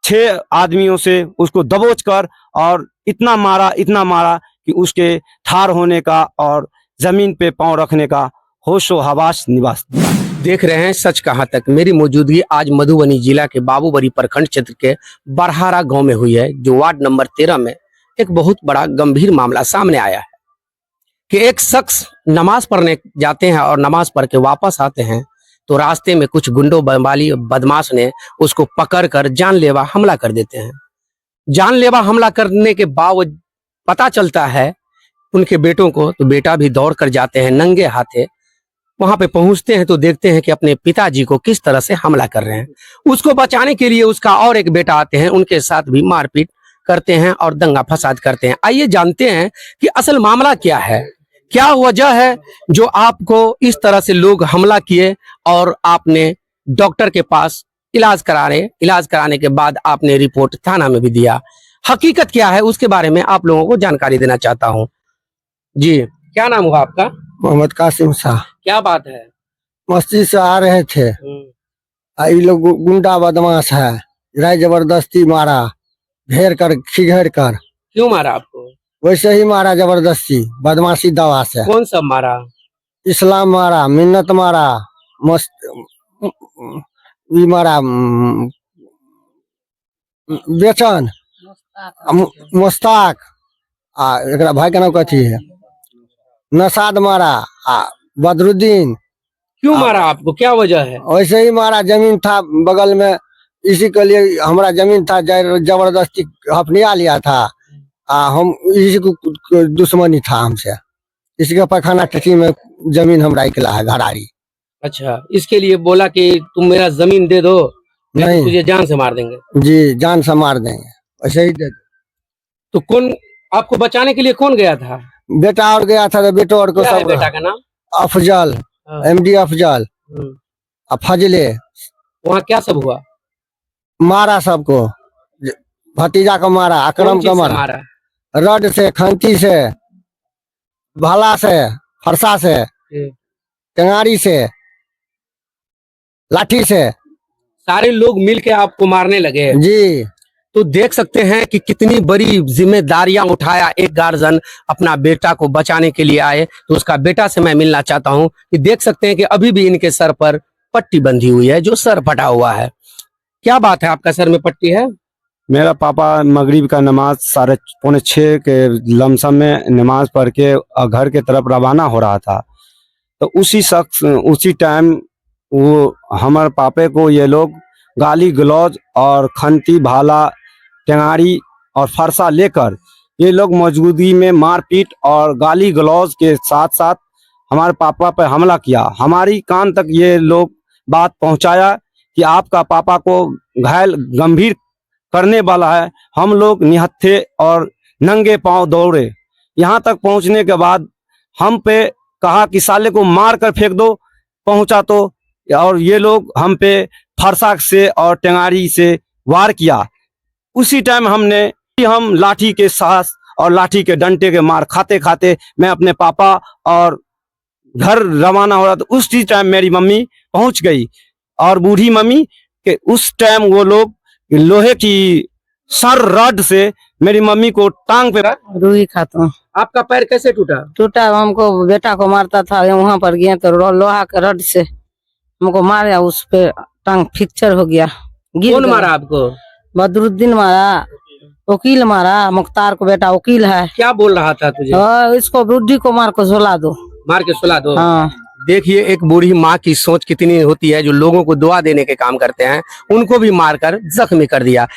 6 आदमियों से उसको दबोच कर और इतना मारा कि उसके ठार होने का और जमीन पे पांव रखने का होशो हवास निवास। देख रहे हैं सच कहां तक। मेरी मौजूदगी आज मधुबनी जिला के बाबूबरी प्रखंड क्षेत्र के बरहारा गांव में हुई है, जो वार्ड नंबर 13 में एक बहुत बड़ा गंभीर मामला सामने आया है कि एक शख्स नमाज पढ़ने जाते हैं और नमाज पढ़ के वापस आते हैं तो रास्ते में कुछ गुंडों बवाली बदमाश ने उसको पकड़कर जानलेवा हमला कर देते हैं। जानलेवा हमला करने के बाद पता चलता है उनके बेटों को, तो बेटा भी दौड़ कर जाते हैं नंगे हाथे। वहां पे पहुंचते हैं तो देखते हैं कि अपने पिताजी को किस तरह से हमला कर रहे हैं। उसको बचाने के लिए उसका और एक बेटा आते हैं, उनके साथ भी मारपीट करते हैं और दंगा फसाद करते हैं। आइए जानते हैं कि असल मामला क्या है, क्या वजह है जो आपको इस तरह से लोग हमला किए और आपने डॉक्टर के पास इलाज कराने के बाद आपने रिपोर्ट थाना में भी दिया। हकीकत क्या है उसके बारे में आप लोगों को जानकारी देना चाहता हूँ। जी, क्या नाम हुआ आपका? मोहम्मद कासिम शाह। क्या बात है? मस्जिद से आ रहे थे, ये लोग गुंडा बदमाश है, राय जबरदस्ती मारा, घेर कर खिघेर कर। क्यों मारा आपको? वैसे ही मारा जबरदस्ती, बदमाशी दवा से। कौन सब मारा? इस्लाम मारा, मिन्नत मारा, ये मारा, बेचन, मुस्ताक, एकरा भाई का नाम कथी है, नसाद मारा, बदरुद्दीन। क्यों मारा आपको, क्या वजह है? वैसे ही मारा, जमीन था बगल में, इसी के लिए हमारा जमीन था, जबरदस्ती हफनिया लिया था। हम इसी को दुश्मनी था हमसे, इसी का पैखाना टटी में जमीन हमरा निकला है घरारी। अच्छा, इसके लिए बोला कि तुम मेरा जमीन दे दो, नहीं तुझे जान से मार देंगे। जी, जान से मार देंगे, वैसे ही दे दो। तो कौन आपको बचाने के लिए कौन गया था? बेटा और गया था, तो बेटो और को क्या है सब। बेटा का नाम? अफजल, MD अफजल, फजले। वहाँ क्या सब हुआ? मारा सबको, भतीजा को मारा, अकरम को मारा, रड से, खंती से, भाला से, फरसा से, टेंगारी से, लाठी से। सारे लोग मिलके आपको मारने लगे जी। तो देख सकते हैं कि कितनी बड़ी जिम्मेदारियां उठाया एक गार्जियन अपना बेटा को बचाने के लिए आए। तो उसका बेटा से मैं मिलना चाहता हूं कि देख सकते हैं कि अभी भी इनके सर पर पट्टी बंधी हुई है, जो सर फटा हुआ है। क्या बात है, आपका सर में पट्टी है? मेरा पापा मगरिब का नमाज 5:45 के लमसम में नमाज पढ़ के घर के तरफ रवाना हो रहा था, तो उसी टाइम वो हमारे पापे को ये लोग गाली गलौज और खंती, भाला, टेंगारी और फरसा लेकर ये लोग मौजूदगी में मारपीट और गाली गलौज के साथ साथ हमारे पापा पर हमला किया। हमारी कान तक ये लोग बात पहुंचाया कि आपका पापा को घायल गंभीर करने वाला है। हम लोग निहत्थे और नंगे पांव दौड़े। यहाँ तक पहुंचने के बाद हम पे कहा कि साले को मार कर फेंक दो, पहुंचा तो, और ये लोग हम पे फरसा से और टेंगारी से वार किया। उसी टाइम हम लाठी के साथ और लाठी के डंडे के मार खाते खाते मैं अपने पापा और घर रवाना हो रहा था। उसी टाइम मेरी मम्मी पहुंच गई और बूढ़ी मम्मी के उस टाइम वो लोग लोहे की सर रड से मेरी मम्मी को टांग पे। रूही खातून। आपका पैर कैसे टूटा? टूटा, हमको बेटा को मारता था, वहाँ पर गए तो लोहा के रड से हमको मारा, उस पे टांग फ्रैक्चर हो गया। कौन मारा आपको? बदरुद्दीन मारा, वकील मारा, मुख्तार को बेटा वकील है। क्या बोल रहा था तुझे? इसको बुढ़ी को मार को सुला दो, मार के सुला दो। हाँ। देखिए एक बूढ़ी माँ की सोच कितनी होती है, जो लोगों को दुआ देने के काम करते हैं, उनको भी मारकर जख्मी कर दिया।